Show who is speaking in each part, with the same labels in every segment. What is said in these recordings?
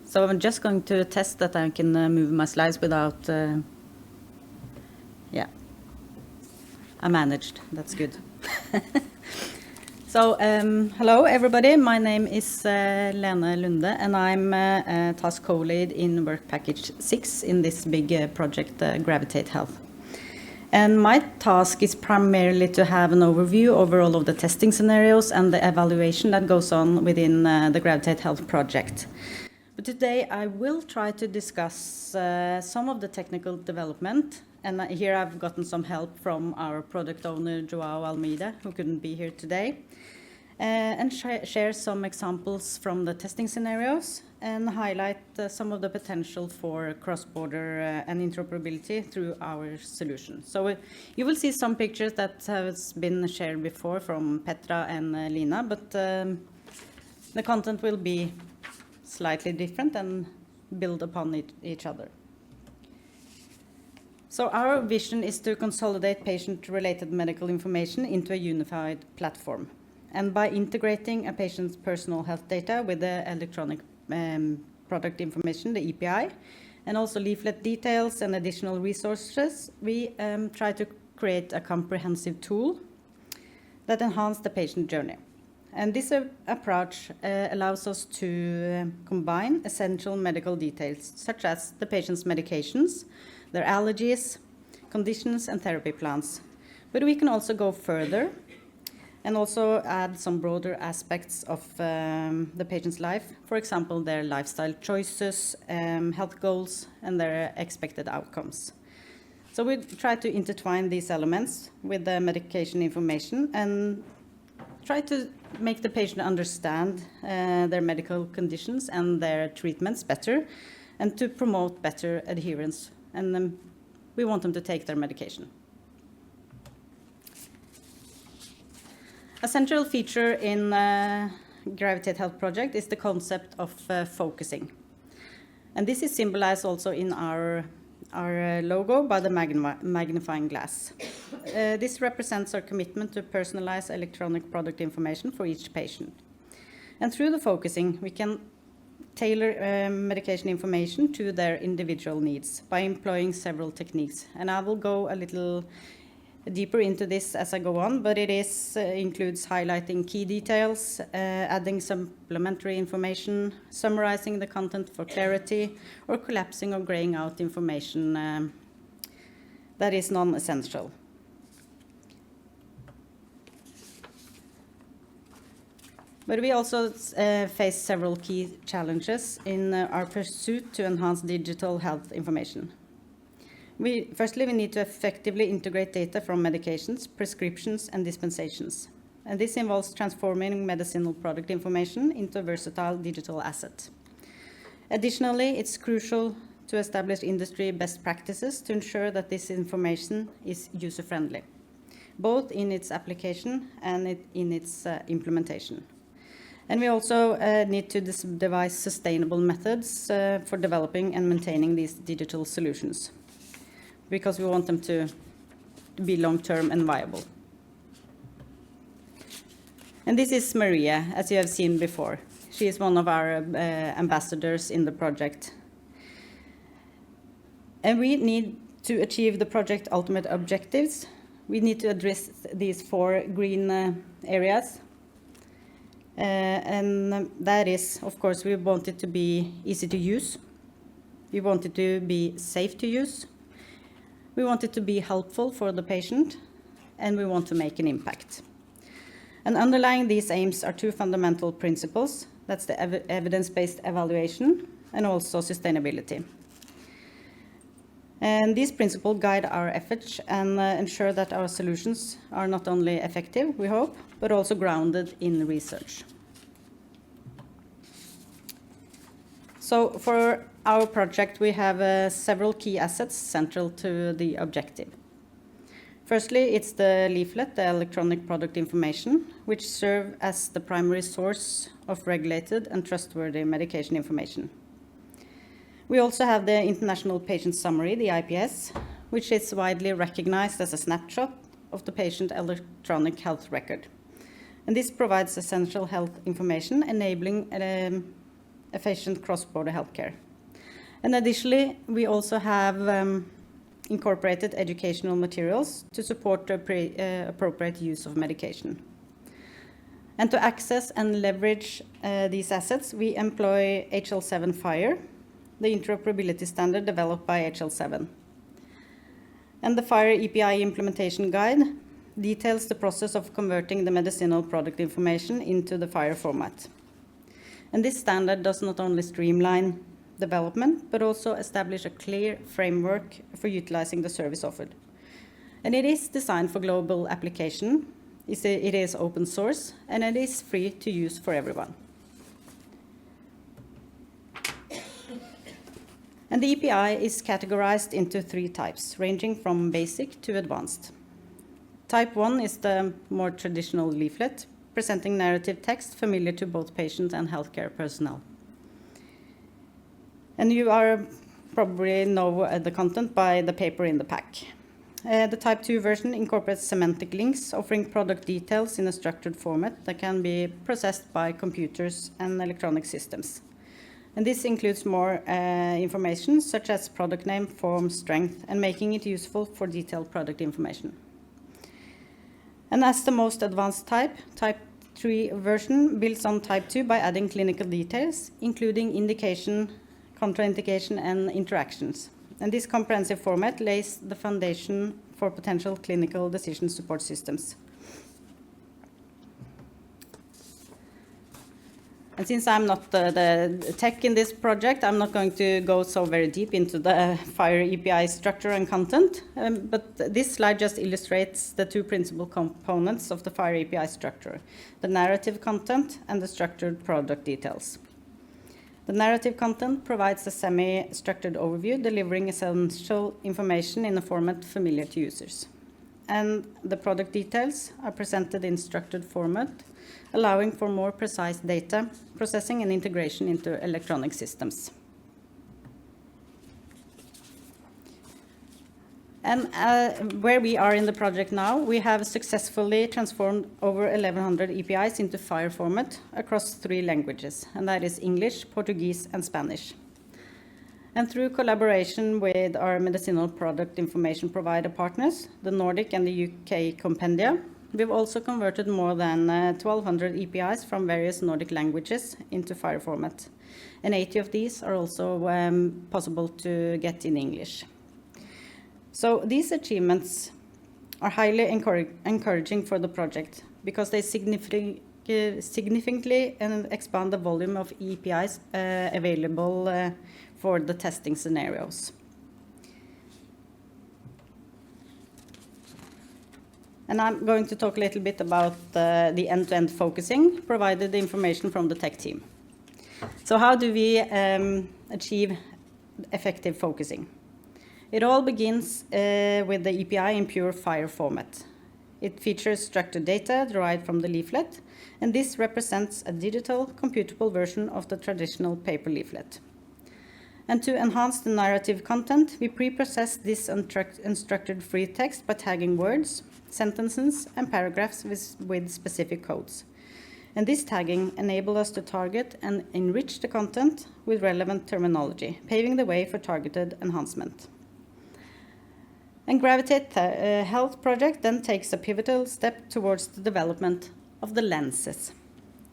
Speaker 1: So I'm just going to test that I can move my slides without, yeah, I managed, that's good. So hello everybody, my name is Lene Lunde and I'm task co-lead in work package 6 in this big project Gravitate-Health. And my task is primarily to have an overview over all of the testing scenarios and the evaluation that goes on within the Gravitate-Health project. But today I will try to discuss some of the technical development, and here I've gotten some help from our product owner Joao Almeida, who couldn't be here today, and share some examples from the testing scenarios and highlight some of the potential for cross-border and interoperability through our solution. So you will see some pictures that has been shared before from Petra and Lina, but the content will be slightly different and build upon each other. So our vision is to consolidate patient-related medical information into a unified platform. And by integrating a patient's personal health data with the electronic product information, the EPI, and also leaflet details and additional resources, we try to create a comprehensive tool that enhances the patient journey. And this approach allows us to combine essential medical details, such as the patient's medications, their allergies, conditions, and therapy plans. But we can also go further and also add some broader aspects of the patient's life, for example, their lifestyle choices, health goals, and their expected outcomes. So we try to intertwine these elements with the medication information and try to make the patient understand their medical conditions and their treatments better, and to promote better adherence. And we want them to take their medication. A central feature in Gravitate-Health project is the concept of focusing. And this is symbolized also in our logo by the magnifying glass. This represents our commitment to personalize electronic product information for each patient. And through the focusing, we can tailor medication information to their individual needs by employing several techniques. And I will go a little deeper into this as I go on, but it includes highlighting key details, adding supplementary information, summarizing the content for clarity, or collapsing or graying out information that is non-essential. But we also face several key challenges in our pursuit to enhance digital health information. Firstly, we need to effectively integrate data from medications, prescriptions, and dispensations. And this involves transforming medicinal product information into a versatile digital asset. Additionally, it's crucial to establish industry best practices to ensure that this information is user-friendly, both in its application and in its implementation. And we also need to devise sustainable methods for developing and maintaining these digital solutions, because we want them to be long-term and viable. And this is Maria, as you have seen before. She is one of our ambassadors in the project. And we need to achieve the project ultimate objectives. We need to address these 4 green areas. And that is, of course, we want it to be easy to use. We want it to be safe to use. We want it to be helpful for the patient, and we want to make an impact. And underlying these aims are 2 fundamental principles. That's the evidence-based evaluation and also sustainability. And these principles guide our efforts and ensure that our solutions are not only effective, we hope, but also grounded in research. So for our project, we have several key assets central to the objective. Firstly, it's the leaflet, the electronic product information, which serve as the primary source of regulated and trustworthy medication information. We also have the International Patient Summary, the IPS, which is widely recognized as a snapshot of the patient electronic health record. And this provides essential health information, enabling efficient cross-border healthcare. And additionally, we also have incorporated educational materials to support the appropriate use of medication. And to access and leverage these assets, we employ HL7 FHIR, the interoperability standard developed by HL7. And the FHIR EPI implementation guide details the process of converting the medicinal product information into the FHIR format. And this standard does not only streamline development, but also establish a clear framework for utilizing the service offered. And it is designed for global application. It is open source, and it is free to use for everyone. And the EPI is categorized into 3 types, ranging from basic to advanced. Type 1 is the more traditional leaflet, presenting narrative text familiar to both patients and healthcare personnel. And you probably know the content by the paper in the pack. The Type 2 version incorporates semantic links, offering product details in a structured format that can be processed by computers and electronic systems. And this includes more information, such as product name, form, strength, and making it useful for detailed product information. And as the most advanced type, Type 3 version builds on Type 2 by adding clinical details, including indication, contraindication, and interactions. And this comprehensive format lays the foundation for potential clinical decision support systems. And since I'm not the tech in this project, I'm not going to go so very deep into the FHIR EPI structure and content, but this slide just illustrates the 2 principal components of the FHIR EPI structure, the narrative content and the structured product details. The narrative content provides a semi-structured overview, delivering essential information in a format familiar to users. And the product details are presented in structured format, allowing for more precise data processing and integration into electronic systems. And where we are in the project now, we have successfully transformed over 1,100 EPIs into FHIR format across 3 languages, and that is English, Portuguese, and Spanish. And through collaboration with our medicinal product information provider partners, the Nordic and the UK compendia, we've also converted more than 1,200 EPIs from various Nordic languages into FHIR format. And 80 of these are also possible to get in English. So these achievements are highly encouraging for the project because they significantly expand the volume of EPIs available for the testing scenarios. And I'm going to talk a little bit about the end-to-end focusing, provided the information from the tech team. So how do we achieve effective focusing? It all begins with the EPI in pure FHIR format. It features structured data derived from the leaflet, and this represents a digital, computable version of the traditional paper leaflet. And to enhance the narrative content, we pre-process this unstructured free text by tagging words, sentences, and paragraphs with specific codes. And this tagging enables us to target and enrich the content with relevant terminology, paving the way for targeted enhancement. And Gravitate-Health project then takes a pivotal step towards the development of the lenses.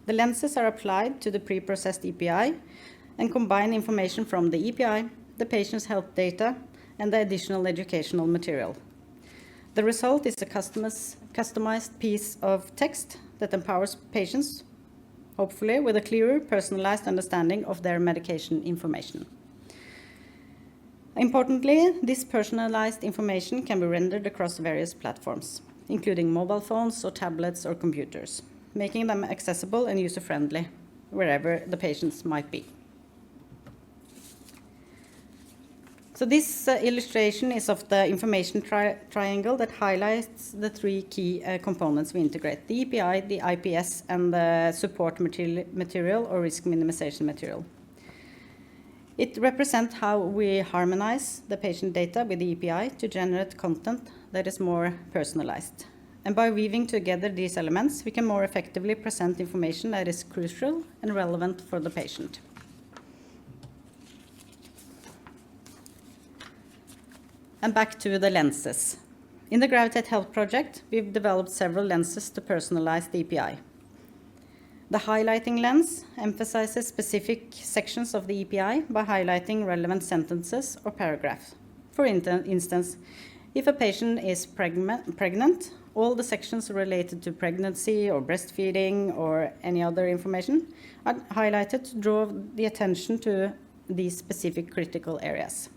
Speaker 1: The lenses are applied to the pre-processed EPI and combine information from the EPI, the patient's health data, and the additional educational material. The result is a customized piece of text that empowers patients, hopefully with a clearer, personalized understanding of their medication information. Importantly, this personalized information can be rendered across various platforms, including mobile phones or tablets or computers, making them accessible and user-friendly wherever the patients might be. So this illustration is of the information triangle that highlights the 3 key components we integrate: the EPI, the IPS, and the support material or risk minimization material. It represents how we harmonize the patient data with the EPI to generate content that is more personalized. And by weaving together these elements, we can more effectively present information that is crucial and relevant for the patient. And back to the lenses. In the Gravitate-Health project, we've developed several lenses to personalize the EPI. The highlighting lens emphasizes specific sections of the EPI by highlighting relevant sentences or paragraphs. For instance, if a patient is pregnant, all the sections related to pregnancy or breastfeeding or any other information are highlighted to draw the attention to these specific critical areas.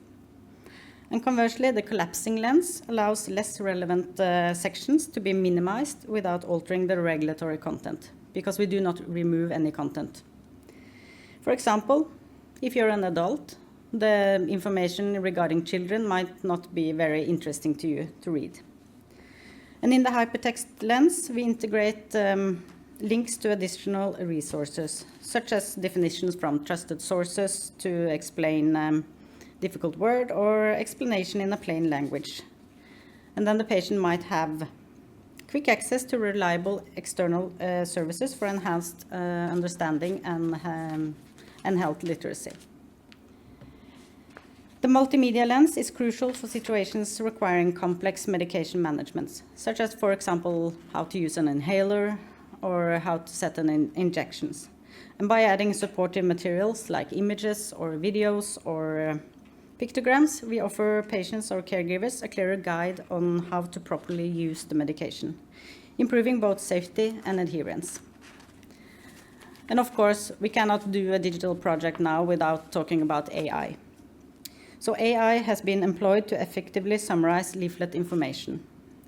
Speaker 1: And conversely, the collapsing lens allows less relevant sections to be minimized without altering the regulatory content, because we do not remove any content. For example, if you're an adult, the information regarding children might not be very interesting to you to read. And in the hypertext lens, we integrate links to additional resources, such as definitions from trusted sources to explain difficult word or explanation in a plain language. And then the patient might have quick access to reliable external services for enhanced understanding and health literacy. The multimedia lens is crucial for situations requiring complex medication management, such as, for example, how to use an inhaler or how to set an injections. And by adding supportive materials like images or videos or pictograms, we offer patients or caregivers a clearer guide on how to properly use the medication, improving both safety and adherence. And of course, we cannot do a digital project now without talking about AI. So AI has been employed to effectively summarize leaflet information.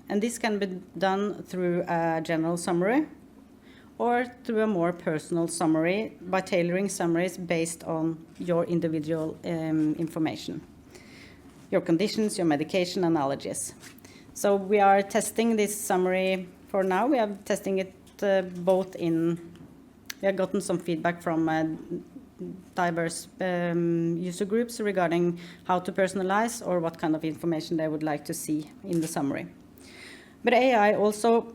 Speaker 1: And this can be done through a general summary or through a more personal summary by tailoring summaries based on your individual information, your conditions, your medication, and allergies. So we are testing this summary for now. We are testing it both in, we have gotten some feedback from diverse user groups regarding how to personalize or what kind of information they would like to see in the summary. But AI also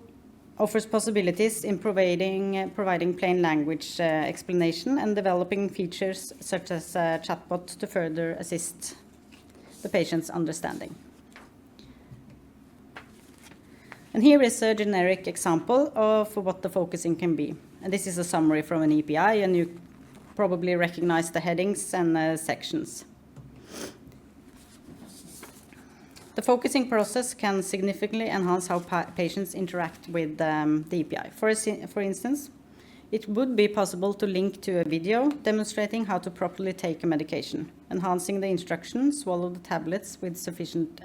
Speaker 1: offers possibilities in providing plain language explanation and developing features such as a chatbot to further assist the patient's understanding. And here is a generic example of what the focusing can be. And this is a summary from an EPI, and you probably recognize the headings and sections. The focusing process can significantly enhance how patients interact with the EPI. For instance, it would be possible to link to a video demonstrating how to properly take a medication, enhancing the instructions, swallow the tablets with sufficient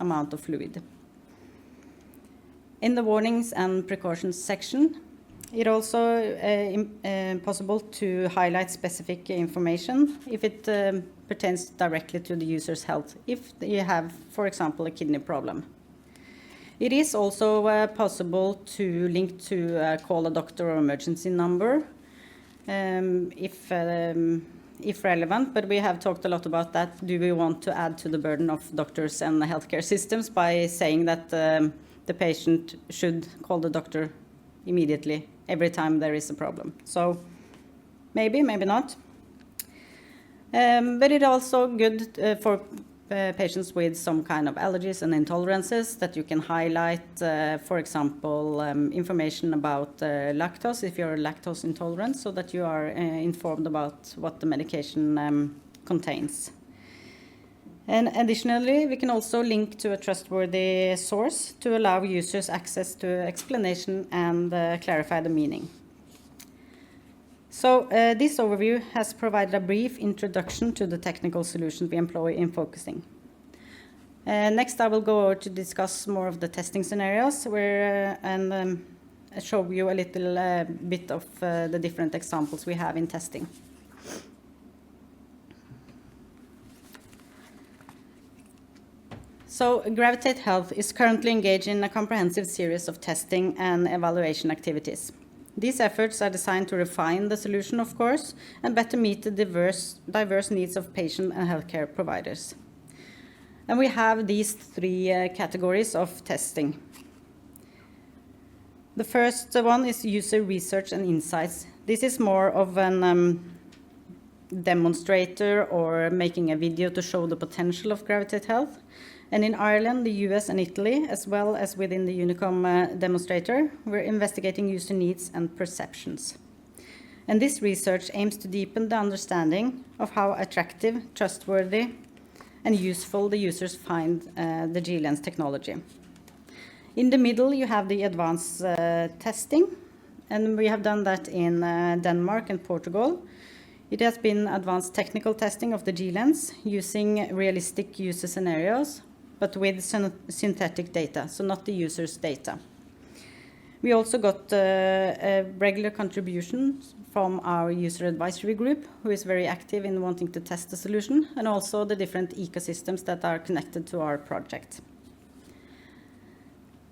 Speaker 1: amount of fluid. In the warnings and precautions section, it also possible to highlight specific information if it pertains directly to the user's health, if you have, for example, a kidney problem. It is also possible to link to call a doctor or emergency number if relevant, but we have talked a lot about that. Do we want to add to the burden of doctors and the healthcare systems by saying that the patient should call the doctor immediately every time there is a problem? So maybe, maybe not. But it's also good for patients with some kind of allergies and intolerances that you can highlight, for example, information about lactose, if you're lactose intolerant, so that you are informed about what the medication contains. And additionally, we can also link to a trustworthy source to allow users access to explanation and clarify the meaning. So this overview has provided a brief introduction to the technical solutions we employ in focusing. Next, I will go over to discuss more of the testing scenarios and show you a little bit of the different examples we have in testing. So Gravitate-Health is currently engaged in a comprehensive series of testing and evaluation activities. These efforts are designed to refine the solution, of course, and better meet the diverse needs of patient and healthcare providers. And we have these three categories of testing. The first one is user research and insights. This is more of an demonstrator or making a video to show the potential of Gravitate-Health. And in Ireland, the US and Italy, as well as within the Unicom demonstrator, we're investigating user needs and perceptions. And this research aims to deepen the understanding of how attractive, trustworthy, and useful the users find the G-Lens technology. In the middle, you have the advanced testing, and we have done that in Denmark and Portugal. It has been advanced technical testing of the G-Lens using realistic user scenarios, but with synthetic data, so not the user's data. We also got regular contributions from our user advisory group, who is very active in wanting to test the solution, and also the different ecosystems that are connected to our project.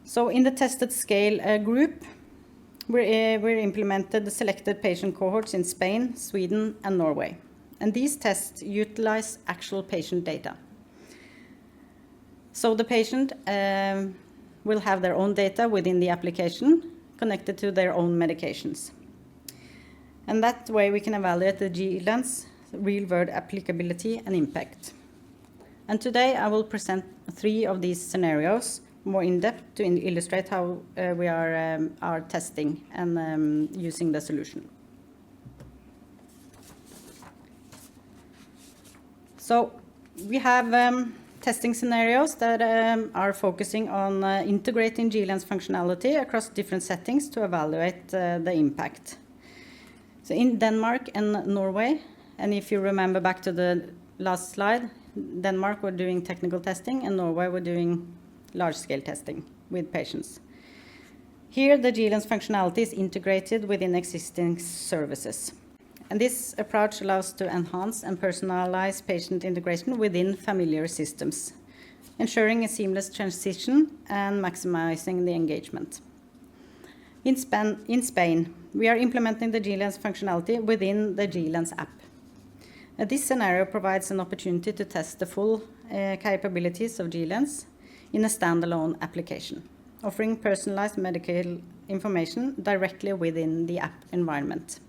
Speaker 1: So in the tested scale group, we implemented the selected patient cohorts in Spain, Sweden, and Norway. And these tests utilize actual patient data. So the patient will have their own data within the application connected to their own medications. And that way we can evaluate the G-Lens real-world applicability and impact. And today I will present 3 of these scenarios more in depth to illustrate how we are testing and using the solution. So we have testing scenarios that are focusing on integrating G-Lens functionality across different settings to evaluate the impact. So in Denmark and Norway, and if you remember back to the last slide, Denmark were doing technical testing and Norway were doing large-scale testing with patients. Here, the G-Lens functionality is integrated within existing services. And this approach allows to enhance and personalize patient integration within familiar systems, ensuring a seamless transition and maximizing the engagement. In Spain, we are implementing the G-Lens functionality within the G-Lens app. This scenario provides an opportunity to test the full capabilities of G-Lens in a standalone application, offering personalized medical information directly within the app environment.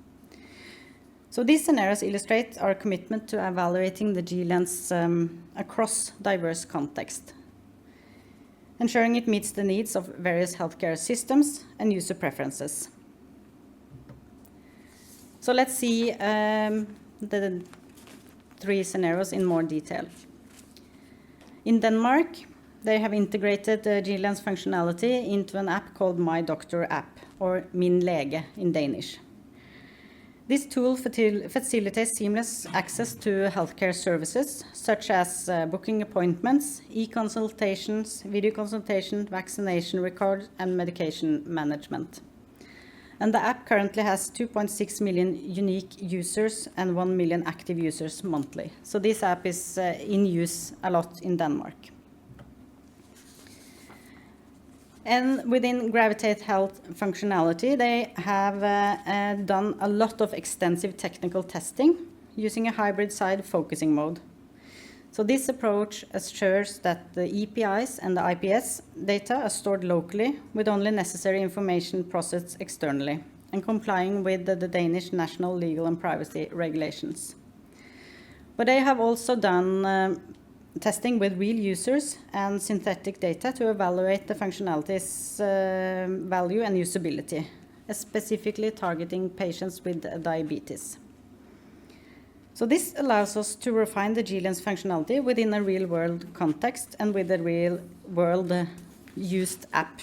Speaker 1: So these scenarios illustrate our commitment to evaluating the G-Lens across diverse contexts, ensuring it meets the needs of various healthcare systems and user preferences. So let's see the 3 scenarios in more detail. In Denmark, they have integrated the G-Lens functionality into an app called My Doctor app, or Min Lege in Danish. This tool facilitates seamless access to healthcare services, such as booking appointments, e-consultations, video consultation, vaccination records, and medication management. And the app currently has 2.6 million unique users and 1 million active users monthly. So this app is in use a lot in Denmark. And within Gravitate-Health functionality, they have done a lot of extensive technical testing using a hybrid side focusing mode. So this approach assures that the EPIs and the IPS data are stored locally with only necessary information processed externally and complying with the Danish national legal and privacy regulations. But they have also done testing with real users and synthetic data to evaluate the functionality's value and usability, specifically targeting patients with diabetes. So this allows us to refine the G-Lens functionality within a real-world context and with a real-world used app.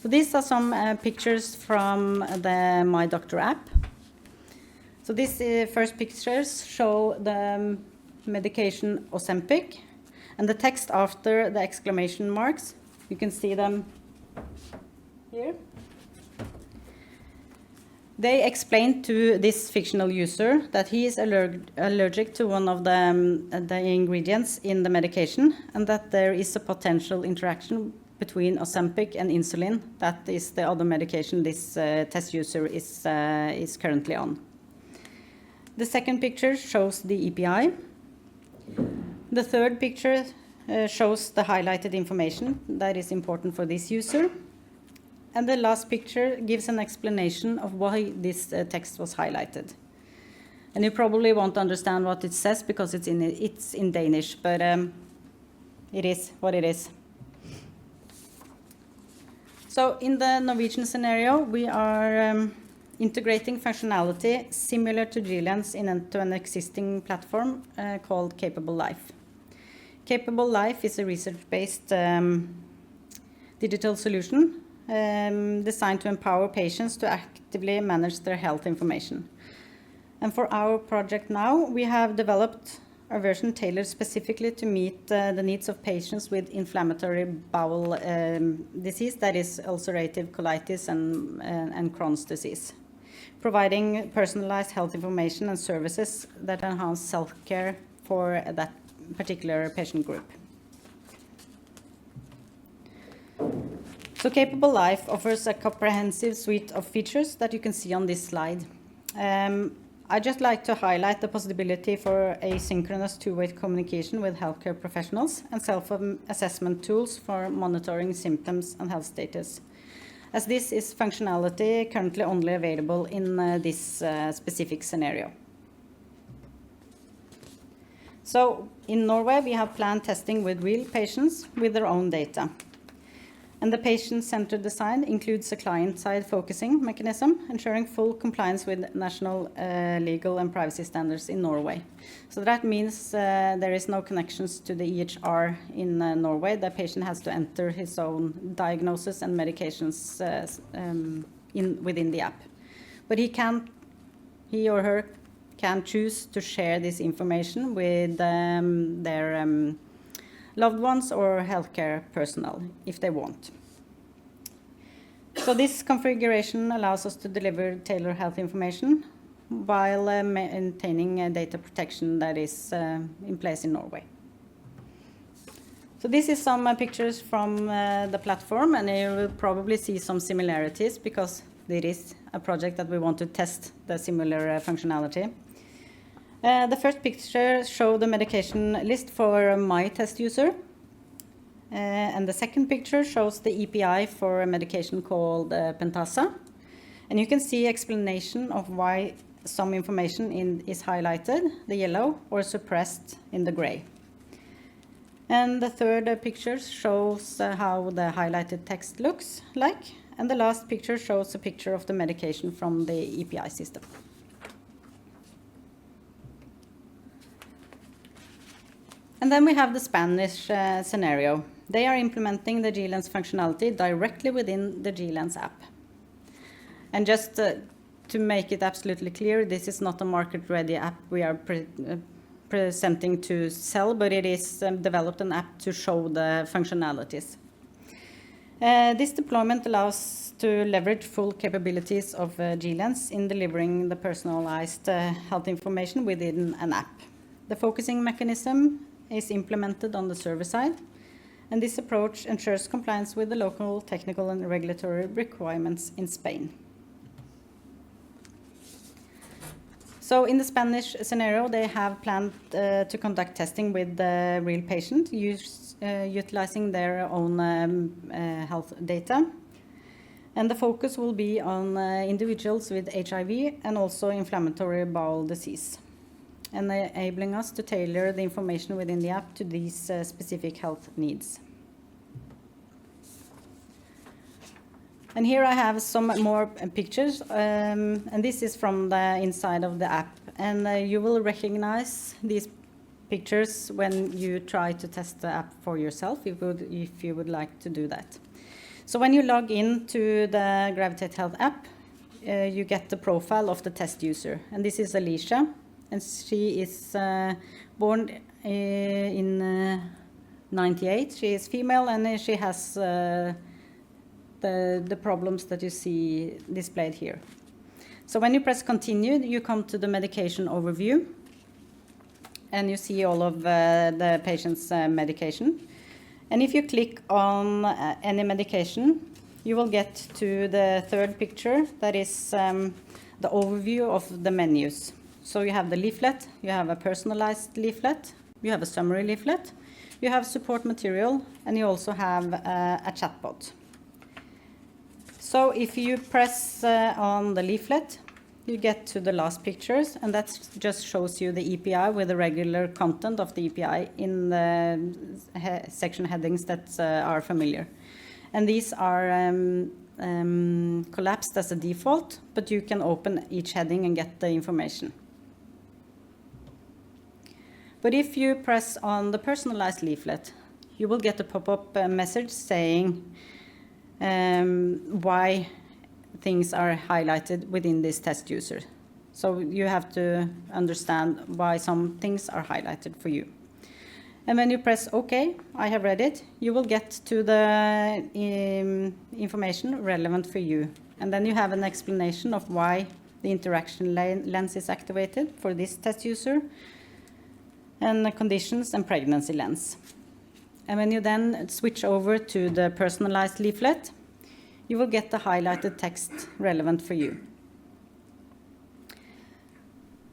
Speaker 1: So these are some pictures from the My Doctor app. So these first pictures show the medication Ozempic and the text after the exclamation marks. You can see them here. They explained to this fictional user that he is allergic to one of the ingredients in the medication and that there is a potential interaction between Ozempic and insulin. That is the other medication this test user is currently on. The second picture shows the EPI. The third picture shows the highlighted information that is important for this user. And the last picture gives an explanation of why this text was highlighted. And you probably won't understand what it says because it's in Danish, but it is what it is. So in the Norwegian scenario, we are integrating functionality similar to GLANS into an existing platform called Capable Life. Capable Life is a research-based digital solution designed to empower patients to actively manage their health information. And for our project now, we have developed a version tailored specifically to meet the needs of patients with inflammatory bowel disease, that is ulcerative colitis and Crohn's disease, providing personalized health information and services that enhance self-care for that particular patient group. So Capable Life offers a comprehensive suite of features that you can see on this slide. I'd just like to highlight the possibility for asynchronous two-way communication with healthcare professionals and self-assessment tools for monitoring symptoms and health status, as this is functionality currently only available in this specific scenario. So in Norway, we have planned testing with real patients with their own data. And the patient-centered design includes a client-side focusing mechanism, ensuring full compliance with national legal and privacy standards in Norway. So that means there is no connections to the EHR in Norway. The patient has to enter his own diagnosis and medications within the app. But he or her can choose to share this information with their loved ones or healthcare personnel if they want. So this configuration allows us to deliver tailored health information while maintaining data protection that is in place in Norway. So this is some pictures from the platform, and you will probably see some similarities because it is a project that we want to test the similar functionality. The first picture shows the medication list for my test user. And the second picture shows the EPI for a medication called Pentasa. And you can see explanation of why some information is highlighted, the yellow, or suppressed in the gray. And the third picture shows how the highlighted text looks like. And the last picture shows a picture of the medication from the EPI system. And then we have the Spanish scenario. They are implementing the GLANS functionality directly within the GLANS app. And just to make it absolutely clear, this is not a market-ready app we are presenting to sell, but it is developed an app to show the functionalities. This deployment allows to leverage full capabilities of GLANS in delivering the personalized health information within an app. The focusing mechanism is implemented on the server side, and this approach ensures compliance with the local technical and regulatory requirements in Spain. So in the Spanish scenario, they have planned to conduct testing with the real patient, utilizing their own health data. And the focus will be on individuals with HIV and also inflammatory bowel disease, and enabling us to tailor the information within the app to these specific health needs. And here I have some more pictures, and this is from the inside of the app. And you will recognize these pictures when you try to test the app for yourself, if you would like to do that. So when you log into the Gravitate-Health app, you get the profile of the test user. And this is Alicia. And she is born in 98. She is female, and she has the problems that you see displayed here. So when you press continue, you come to the medication overview, and you see all of the patient's medication. And if you click on any medication, you will get to the third picture, that is the overview of the menus. So you have the leaflet, you have a personalized leaflet, you have a summary leaflet, you have support material, and you also have a chatbot. So if you press on the leaflet, you get to the last pictures, and that just shows you the EPI with the regular content of the EPI in the section headings that are familiar. And these are collapsed as a default, but you can open each heading and get the information. But if you press on the personalized leaflet, you will get a pop-up message saying why things are highlighted within this test user. So you have to understand why some things are highlighted for you. And when you press OK, I have read it, you will get to the information relevant for you. And then you have an explanation of why the interaction lens is activated for this test user, and the conditions and pregnancy lens. And when you then switch over to the personalized leaflet, you will get the highlighted text relevant for you.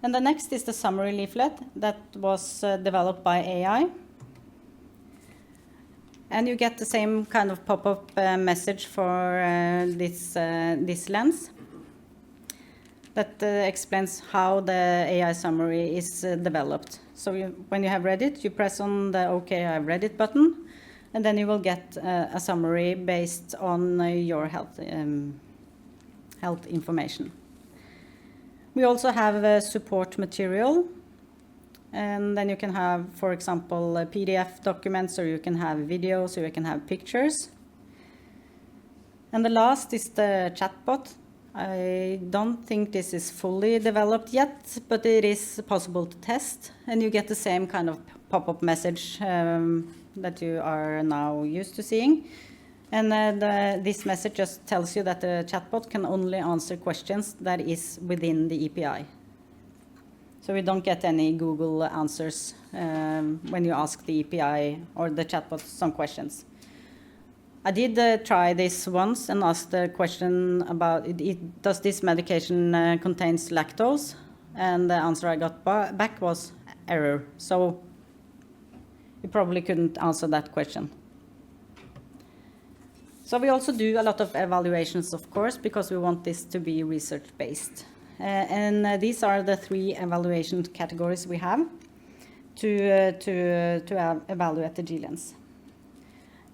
Speaker 1: And the next is the summary leaflet that was developed by AI. And you get the same kind of pop-up message for this lens that explains how the AI summary is developed. So when you have read it, you press on the OK, I've read it button, and then you will get a summary based on your health information. We also have support material, and then you can have, for example, PDF documents, or you can have videos, or you can have pictures. And the last is the chatbot. I don't think this is fully developed yet, but it is possible to test, and you get the same kind of pop-up message that you are now used to seeing. And this message just tells you that the chatbot can only answer questions that is within the EPI. So we don't get any Google answers when you ask the EPI or the chatbot some questions. I did try this once and asked the question about, does this medication contains lactose? And the answer I got back was error. So you probably couldn't answer that question. So we also do a lot of evaluations, of course, because we want this to be research-based. And these are the 3 evaluation categories we have to evaluate the G-Lens.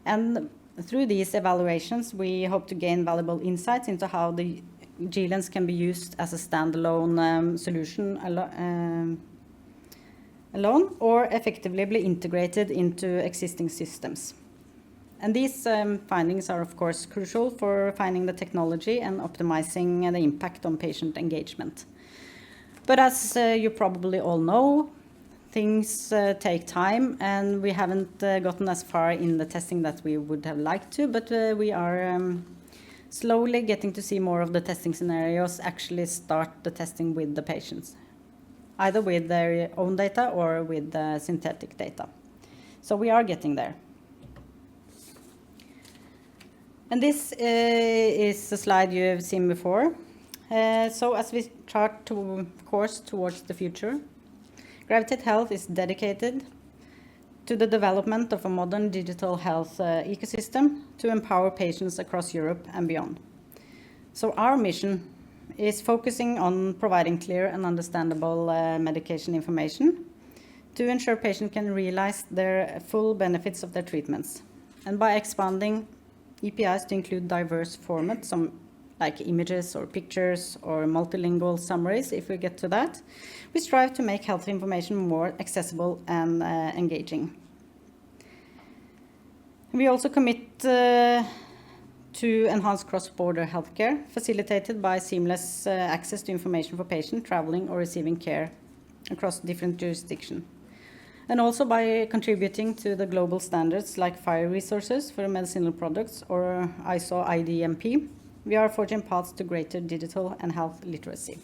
Speaker 1: And through these evaluations, we hope to gain valuable insights into how the G-Lens can be used as a standalone solution alone, or effectively be integrated into existing systems. And these findings are, of course, crucial for finding the technology and optimizing the impact on patient engagement. But as you probably all know, things take time, and we haven't gotten as far in the testing that we would have liked to, but we are slowly getting to see more of the testing scenarios actually start the testing with the patients, either with their own data or with synthetic data. So we are getting there. And this is a slide you have seen before. So as we chart course towards the future, Gravitate-Health is dedicated to the development of a modern digital health ecosystem to empower patients across Europe and beyond. So our mission is focusing on providing clear and understandable medication information to ensure patients can realize their full benefits of their treatments. And by expanding EPIs to include diverse formats, like images or pictures or multilingual summaries, if we get to that, we strive to make health information more accessible and engaging. We also commit to enhance cross-border healthcare, facilitated by seamless access to information for patients traveling or receiving care across different jurisdictions. And also by contributing to the global standards like FHIR resources for medicinal products or ISO IDMP, we are forging paths to greater digital and health literacy.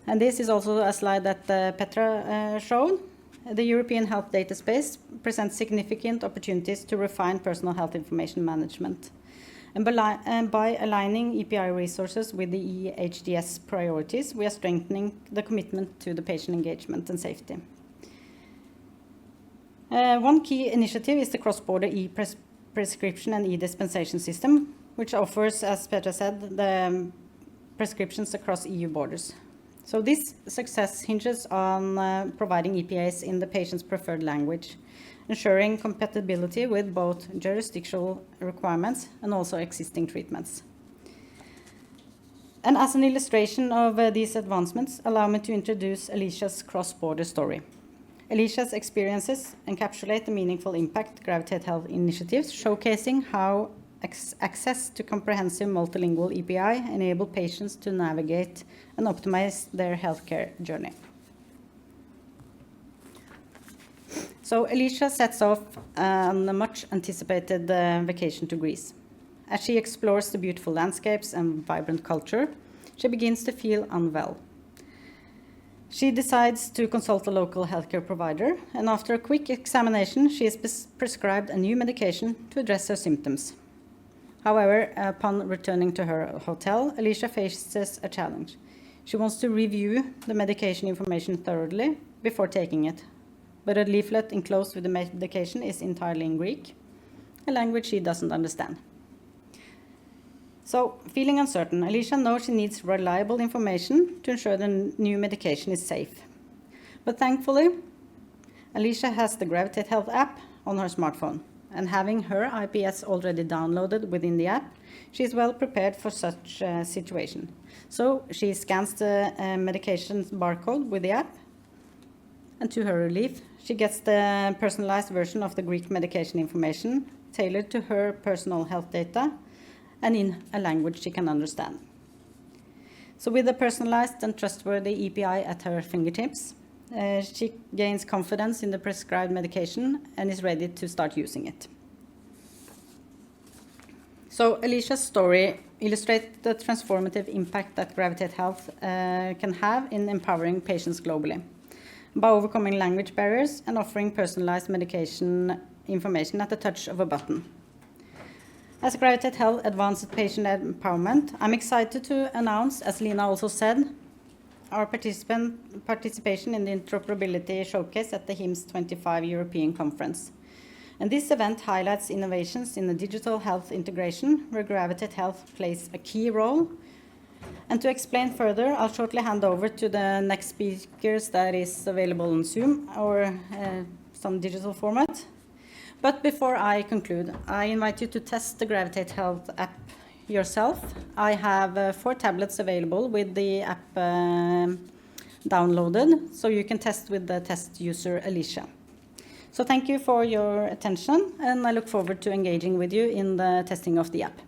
Speaker 1: And this is also a slide that Petra showed. The European health data space presents significant opportunities to refine personal health information management. And by aligning EPI resources with the EHDS priorities, we are strengthening the commitment to the patient engagement and safety. One key initiative is the cross-border prescription and e-dispensation system, which offers, as Petra said, the prescriptions across EU borders. So this success hinges on providing EPAs in the patient's preferred language, ensuring compatibility with both jurisdictional requirements and also existing treatments. And as an illustration of these advancements, allow me to introduce Alicia's cross-border story. Alicia's experiences encapsulate the meaningful impact Gravitate-Health initiatives, showcasing how access to comprehensive multilingual EPI enable patients to navigate and optimize their healthcare journey. So Alicia sets off on a much anticipated vacation to Greece. As she explores the beautiful landscapes and vibrant culture, she begins to feel unwell. She decides to consult a local healthcare provider, and after a quick examination, she is prescribed a new medication to address her symptoms. However, upon returning to her hotel, Alicia faces a challenge. She wants to review the medication information thoroughly before taking it, but a leaflet enclosed with the medication is entirely in Greek, a language she doesn't understand. So, feeling uncertain, Alicia knows she needs reliable information to ensure the new medication is safe. But thankfully, Alicia has the Gravitate-Health app on her smartphone, and having her IPS already downloaded within the app, she is well prepared for such a situation. So she scans the medication barcode with the app, and to her relief, she gets the personalized version of the Greek medication information tailored to her personal health data and in a language she can understand. So with a personalized and trustworthy EPI at her fingertips, she gains confidence in the prescribed medication and is ready to start using it. So Alicia's story illustrates the transformative impact that Gravitate-Health can have in empowering patients globally by overcoming language barriers and offering personalized medication information at the touch of a button. As Gravitate-Health advances patient empowerment, I'm excited to announce, as Lena also said, our participation in the interoperability showcase at the HIMSS 25 European Conference. And this event highlights innovations in the digital health integration, where Gravitate-Health plays a key role. And to explain further, I'll shortly hand over to the next speakers that is available on Zoom or some digital format. But before I conclude, I invite you to test the Gravitate-Health app yourself. I have 4 tablets available with the app downloaded, so you can test with the test user Alicia. So thank you for your attention, and I look forward to engaging with you in the testing of the app.